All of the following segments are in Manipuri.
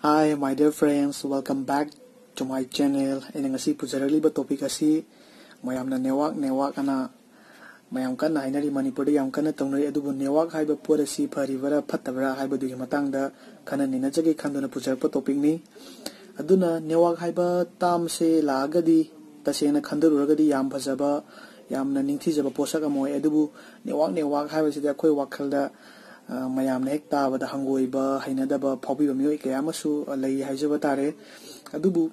Hi, my dear friends. Welcome back to my channel. Ini ngasi pujaraliba topic asi mayamna network ana mayam kana hainari Manipur yam kana tongnari adubu network haiba pot asi pharibara phattabara haibadugi matangda kana ninajagi khanduna pujarpa topic ni. Aduna network haiba tamse laagadi tasena khandururagadi yam phajaba yamna ningthijaba posak amoy adubu network haiba sida khoi wakhalda mayamna hek tabada hangoiba hainadaba phawbiba mioi kaya amasu lei haijaba tare adubu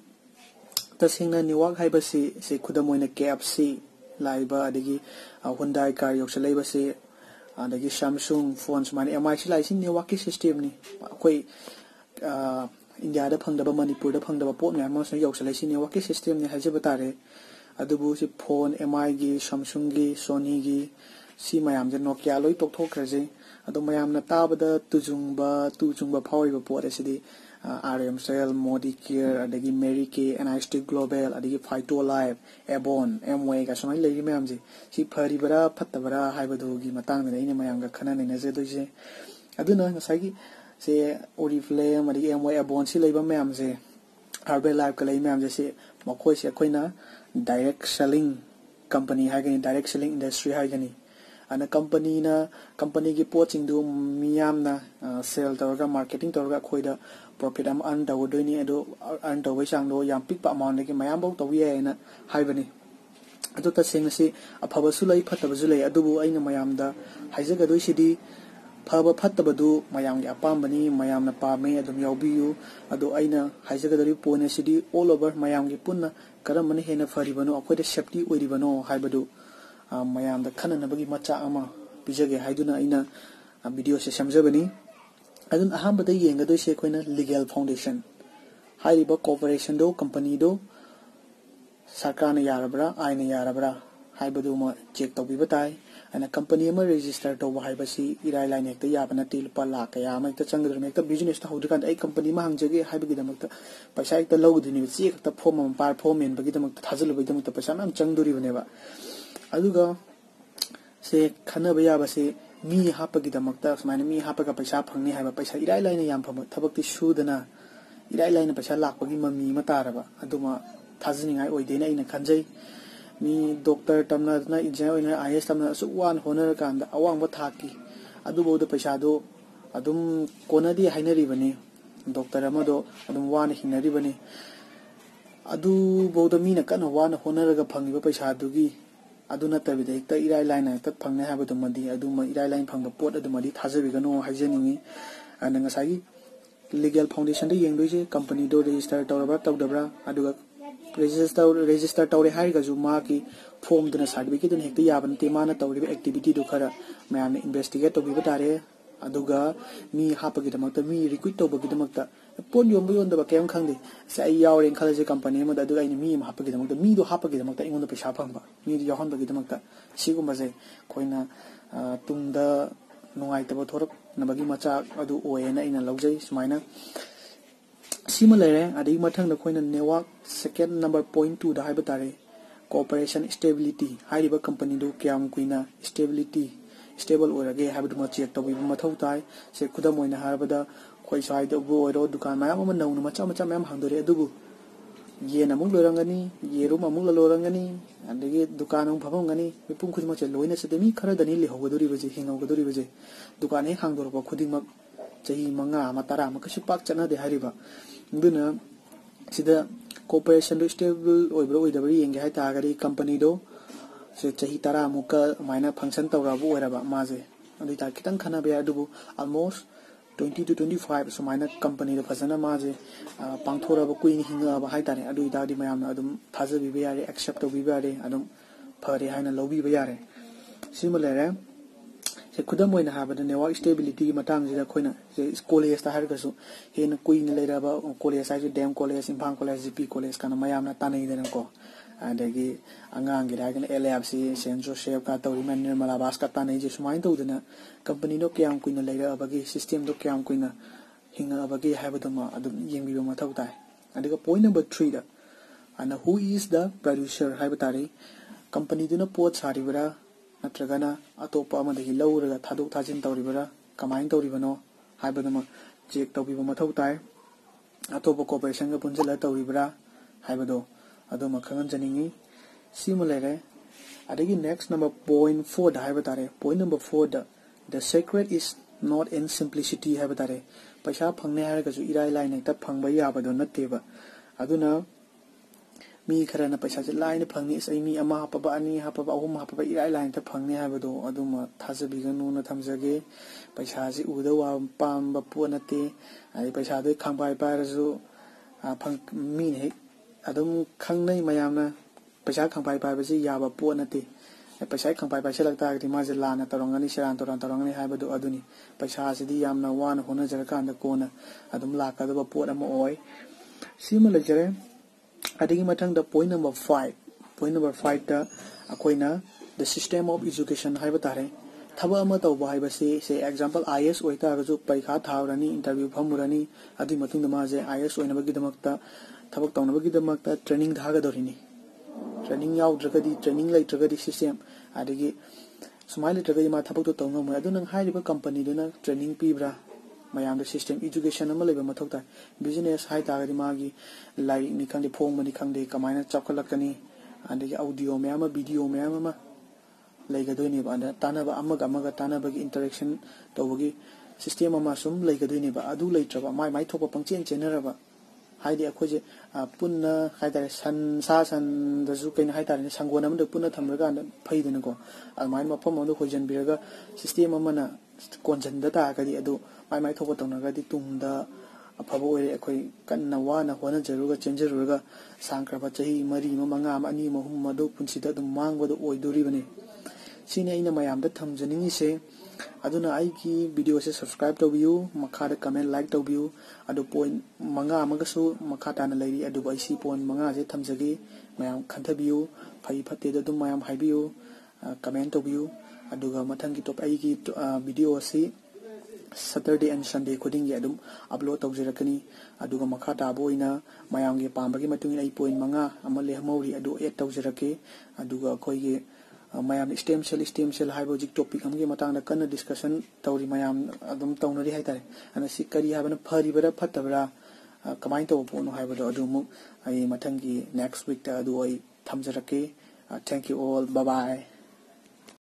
tasengna network haiba se khudamoina KFC laiba adigi Hyundai car yoksalaiba se adagi Samsung phones mani MI si laisi network ki system ni koi India da phangdaba Manipur da phangdaba pot myam so yoksalaisi network ki system ni haijaba tare adubu si phone MI gi Samsung gi Sony gi si mayam je Nokia loi tokthokraje ado mayamna tabada tujungba phawriba pot asidi RMCell Modicare adagi Mary Kay NIST Global adagi Phyto Life Avon Amway ga samai leiri mayam je si pharibara phattabara haibadu gi matang na ine mayam ga khana nina je doise aduna ngasai se Oriflame adagi Amway Avon si leiba mayam je Herbal Life ka lei mayam je se makoi se koina direct selling company haigani direct selling industry haigani ana company ki poaching du miyam na sell tawga marketing tawga khoida profit am earn tawdoi ado earn tawai sang do yam pick pa amount ki mayam bau tawi na haibani ado ta sing si aphaba su lai phataba su lai adubu aina mayam da haijaga doi sidi phaba phataba du mayam gi apambani mayam na pame adum yawbiyu ado aina haijaga dori pone sidi all over mayam gi punna karamani hena faribano akoida safety oiribano haibadu mayam da khana nabagi macha ama bijage haiduna aina video se samjabani adun ahamba da yenga do se koina legal foundation haiba corporation do company do sarkana yarabra aina yarabra haibadu ma check tobi batai ana company ma register to haiba si irai line ekta yabana til pa la kaya ma ekta changdar me ekta business ta haudu kan ai company ma hangjage haiba gidamakta paisa ekta logdini chi ekta form am par form en bagi damakta thajalu bagi damakta paisa nam changduri baneba aduga se khanaba yaba se mi hapagi damakta smaina mi hapaga paisa phangni haiba paisa irai laina yam pham thabakti sudana irai laina paisa lakpagi mami mataraba aduma thajiningai oideina ina khanjai mi doctor tamna na engineer oina IS tamna su wan honor kanda awangba thaki adubo da paisa do adum konadi hainari bani doctor amado adum wan hinari bani adu boda mina kana wan honor ga phangiba paisa dugi aduna tabida ekta irai line ta phangne habadu madi aduma irai line phangba pot adumadi thajabigano haijeningi ana ngasai legal foundation de yengdoise company do register tawraba tawdabra aduga register tawre haiga ju ma ki form duna certificate dun hekta yaban te mana tawriba activity do khara mayam investigate to biba tare aduga mi hapagi damakta mi recruit to bagi damakta pon yombo yonda ba kem khangde se ai yawren khalaje company ma aduga ai mi hapagi damakta mi do hapagi damakta ingonda paisa phangba mi do yahan bagi damakta sigumba je koina tungda nungai tabo thorak nabagi macha adu oena ina laujai sumaina sima lere adi mathang da koina network second number point 2 da haiba tare cooperation stability haiba company do kyam kuina stable orage habdu ma check tawi mathau tai se khuda moina harbada khoi sai do bo ro dukan mayam ma naunu macha mayam hangdore adubu ye namung lorangani ye rum amung lorangani andegi dukan ung phawangani mipum khudima che loina se demi khara dani le hogodori baje hingogodori baje dukan he hangdor ba khudima chahi manga matara ma kashi pak chana de hariba duna sida cooperation do stable oibro oidabari yenge hai tagari company do se chahi tara muka maina function tawrabu oiraba maje adi ta kitang khana be adubu almost 20 to 25 so maina company do phasana maje pangthora ba kuin hinga ba hai tare adu ida di mayam adum thajabi be yare accept to be yare adum phare haina lobi be yare similar se khudam oina habada network stability matang jida khoina se college ta har gasu hen kuin leiraba college ai dem college imphang college GP college kana mayam na tanai dena ko adagi angang gira gana LFC Saint Joseph ka tawri man Nirmala Bas ka tanai je sumain tawduna company no kyam kuina leira abagi system do kyam kuina hinga abagi habaduma adum yengbiba mathau tai adiga point number 3 da ana who is the producer habatari company duna pot saribara natragana atopa amadahi lauraga thaduk thajin tawribara kamain tawribano habaduma check tawbiba mathau tai ꯑꯇꯣꯞꯄ ꯀꯣꯑꯣꯄꯔꯦꯁꯟꯒ ꯄꯨꯟꯁꯤꯜꯂ ꯇꯧꯔꯤꯕ꯭ꯔꯥ ꯍꯥꯏꯕꯗꯣ ꯑꯗꯨꯃ ꯈꯪꯍꯟꯖꯅꯤꯡꯉꯤ ꯁꯤꯃ ꯂꯩꯔꯦ ꯑꯗꯒꯤ next number point 4 ꯗ ꯍꯥꯏꯕ ꯇꯥꯔꯦ point number 4 the the secret is not in simplicity ꯍꯥꯏꯕ ꯇꯥꯔꯦ ꯄꯩꯁꯥ ꯐꯪꯅꯦ ꯍꯥꯏꯔꯒꯁꯨ ꯏꯔꯥꯏ ꯂꯥꯏꯅ ꯍꯦꯛꯇ ꯐꯪꯕ ꯌꯥꯕꯗꯣ ꯅꯠꯇꯦꯕ ꯑꯗꯨꯅ ꯃꯤ ꯈꯔꯅ ꯄꯩꯁꯥꯁꯦ ꯂꯥꯏꯅ ꯐꯪꯅꯤ ꯑꯩ ꯃꯤ ꯑꯃ ꯍꯥꯞꯄꯕ ꯑꯅꯤ ꯍꯥꯞꯄꯕ ꯑꯍꯨꯝ ꯍꯥꯞꯄꯕ ꯏꯔꯥꯏ ꯂꯥꯏꯅ ꯍꯦꯛꯇ ꯐꯪꯅꯤ ꯍꯥꯏꯕꯗꯣ ꯑꯗꯨꯃ ꯊꯥꯖꯕꯤꯒꯅꯨꯅ ꯊꯝꯖꯒꯦ ꯄꯩꯁꯥꯁꯤ ꯎꯗ ꯄꯥꯝꯕ ꯄꯣꯠ ꯅꯠꯇꯦ ꯍꯥꯏꯗꯤ ꯄꯩꯁꯥꯗꯣ ꯈꯪꯄꯥꯏ ꯄꯥꯏꯔꯁꯨ ꯃꯤꯅ ꯍꯦꯛ ꯑꯗꯨꯝ ꯈꯪꯅꯩ ꯃꯌꯥꯝꯅ ꯄꯩꯁా ꯈꯪꯄꯥꯏ ꯄꯥꯏꯕꯁꯤ ꯌꯥꯕ ꯄꯣꯠ ꯅꯠꯇꯦ ꯄꯩꯁꯥ ꯈꯪꯄꯥꯏ ꯄꯥꯏꯁꯤꯜꯂꯛ ꯇꯥꯔꯒꯗꯤ ꯃꯥꯁꯦ ꯂꯥꯟꯅ ꯇꯧꯔꯝꯒꯅꯤ ꯁꯦꯔꯥꯟ ꯇꯨꯔꯥꯟ ꯇꯧꯔꯝꯒꯅꯤ ꯍꯥꯏꯕꯗꯣ ꯑꯗꯨꯅꯤ ꯄꯩꯁꯥꯁꯤꯗꯤ ꯌꯥꯝꯅ ꯋꯥꯅ ꯍꯣꯠꯅꯖꯔꯀꯥꯟꯗ ꯀꯣꯟꯅ ꯑꯗꯨꯝ ꯂꯥꯛꯀꯗꯕ ꯄꯣꯠ ꯑꯃ ꯑꯣꯏ ꯁꯤꯃ ꯂꯩꯖꯔꯦ ꯑꯗꯒꯤ ꯃꯊꯪꯗ point number 5 ꯗ ꯑꯩꯈꯣꯏꯅ the system of education ꯍꯥꯏꯕ ꯇꯥꯔꯦ ꯊꯕꯛ ꯑꯃ ꯇꯧꯕ ꯍꯥꯏꯕꯁꯤ ꯑꯦꯛꯖꯥꯝꯄꯜ IAS ꯑꯣꯏꯇꯥꯔꯒꯁꯨ ꯄꯔꯤꯈꯥ ꯊꯥꯔꯨꯔꯅꯤ ꯏꯟꯇꯔꯚꯤꯌꯨ ꯐꯝꯃꯨꯔꯅꯤ ꯑꯗꯨꯒꯤ ꯃꯇꯨꯡꯗ ꯃꯥꯁꯦ IAS ꯑꯣꯏꯅꯕꯒꯤꯗꯃꯛꯇ ꯊꯕꯛ ꯇꯧꯅꯕꯒꯤꯗꯃꯛꯇ ꯇ꯭ꯔꯦꯅꯤꯡ ꯊꯥꯒꯗꯧꯔꯤꯅꯤ ꯇ꯭ꯔꯦꯅꯤꯡ ꯌꯥꯎꯗ꯭ꯔꯒꯗꯤ ꯇ꯭ꯔꯦꯅꯤꯡ ꯂꯩꯇ꯭ꯔꯒꯗꯤ ꯁꯤꯁꯇꯦꯝ ꯑꯗꯒꯤ ꯁꯨꯃꯥꯏꯅ ꯂꯩꯇ꯭ꯔꯒꯗꯤ ꯃꯥ ꯊꯕꯛꯇꯣ ꯇꯧ ꯉꯝꯃꯣꯏ ꯑꯗꯨꯅ ꯍꯥꯏꯔꯤꯕ ꯀꯝꯄꯅꯤꯗꯨꯅ ꯇ꯭ꯔꯦꯅꯤꯡ ꯄꯤꯕ꯭ꯔꯥ ꯃꯌꯥꯝꯗ ꯁꯤꯁꯇꯦꯝ ꯏꯗꯨꯀꯦꯁꯟ ꯑꯃ ꯂꯩꯕ ꯃꯊꯧ ꯇꯥꯏ ꯕꯤꯖꯤꯅꯦꯁ ꯍꯥꯏꯇꯥꯔꯒꯗꯤ ꯃꯥꯒꯤ ꯂꯥꯏꯔꯤꯛꯅꯤ ꯈꯪꯗꯦ ꯐꯣꯡꯕꯅꯤ ꯈꯪꯗꯦ ꯀꯃꯥꯏꯅ ꯆꯥꯎꯈꯠꯂꯛꯀꯅꯤ ꯑꯗꯒꯤ ꯑꯣꯗꯤꯑꯣ ꯃꯌꯥꯝ ꯑꯃ ꯚꯤꯗꯤꯑꯣ ꯃꯌꯥꯝ ꯑꯃ ꯂꯩꯒꯗꯣꯏꯅꯦꯕ ꯑꯗ ꯇꯥꯟꯅꯕ ꯑꯃꯒ ꯑꯃꯒ ꯇꯥꯟꯅꯕꯒꯤ ꯏꯟꯇꯔꯦꯛꯁꯟ ꯇꯧꯕꯒꯤ ꯁꯤꯁꯇꯦꯝ ꯑꯃ ꯁꯨꯝ ꯂꯩꯒꯗꯣꯏꯅꯦꯕ ꯑꯗꯨ ꯂꯩꯇ꯭ꯔꯕ ꯃꯥꯏ ꯊꯣꯛꯄ ꯄꯪꯆꯦꯟ ꯆꯦꯟꯅꯔꯕ ꯍꯥꯏꯗꯤ ꯑꯩꯈꯣꯏꯁꯦ ꯄꯨꯟꯅ ꯍꯥꯏꯇꯥꯔꯦ ꯁꯥ ꯁꯟꯗꯁꯨ ꯀꯩꯅꯣ ꯍꯥꯏꯇꯥꯔꯦꯅꯦ ꯁꯪꯒꯣꯟ ꯑꯃꯗ ꯄꯨꯟꯅ ꯊꯝꯕꯀꯥꯟꯗ ꯐꯩꯗꯅꯀꯣ ꯑꯗꯨꯃꯥꯏꯅ ꯃꯐꯝ ꯑꯃꯗ ꯍꯣꯏꯖꯟꯕꯤꯔꯒ ꯁꯤꯁꯇꯦꯝ ꯑꯃꯅ ꯀꯣꯟꯁꯤꯟꯗ ꯇꯥꯔꯒꯗꯤ ꯑꯗꯨ ꯃꯥꯏ ꯊꯣꯛꯄ ꯇꯧꯅꯔꯒꯗꯤ ꯇꯨꯡꯗ ꯑꯐꯕ ꯑꯣꯏꯔꯦ ꯑꯩꯈꯣꯏ ꯀꯟꯅ ꯋꯥꯅ ꯍꯣꯠꯅꯖꯔꯨꯔꯒ ꯆꯦꯟꯖꯔꯨꯔꯒ ꯁꯥꯡꯈ꯭ꯔꯕ ꯆꯍꯤ 4 ꯑꯃ 5 ꯑꯃ 2 ꯑꯃ 3 ꯑꯗꯨ ꯄꯨꯟꯁꯤꯗ ꯑꯗꯨꯝ ꯃꯥꯡꯕꯗꯣ ꯑꯣꯏꯗꯣꯔꯤꯕꯅꯤ ꯁꯤꯅꯤ ꯑꯩꯅ ꯃꯌꯥꯝꯗ ꯊꯝꯖꯅꯤꯡꯉꯤꯁꯦ ꯑꯗꯨꯅ ꯑꯩꯒꯤ ꯚꯤꯗꯤꯑꯣꯁꯦ ꯁꯕꯁꯀ꯭ꯔꯥꯏꯕ ꯇꯧꯕꯤꯌꯨ ꯃꯈꯥꯗ ꯀꯃꯦꯟ ꯂꯥꯏꯛ ꯇꯧꯕꯤꯌꯨ ꯑꯗꯨ point 5 ꯑꯃꯒꯁꯨ ꯃꯈꯥ ꯇꯥꯅ ꯂꯩꯔꯤ ꯑꯗꯨꯕꯨ ꯑꯩ ꯁꯤ point 5ꯁꯦ ꯊꯝꯖꯒꯦ ꯃꯌꯥꯝ ꯈꯟꯊꯕꯤꯌꯨ ꯐꯩ ꯐꯠꯇꯦꯗ ꯑꯗꯨꯝ ꯃꯌꯥꯝ ꯍꯥꯏꯕꯤꯌꯨ ꯀꯃꯦꯟ ꯇꯧꯕꯤꯌꯨ ꯑꯗꯨꯒ ꯃꯊꯪꯒꯤ ꯑꯩꯒꯤ ꯚꯤꯗꯤꯑꯣ ꯑꯁꯤ Saturday and Sunday khudingi adum upload tawjirakani aduga makha tabo ina mayamgi pambagi matungin ai point 5 ama lehmauri adu add tawjirake aduga khoigi mayam stem cell haibo jik topic amgi matangda kana discussion tawri mayam adum tawnari haitare ana si kari habana phari bara phatabara kamai taw pono haibado adu mu ai mathangi next week ta adu ai thamjarake thank you all bye bye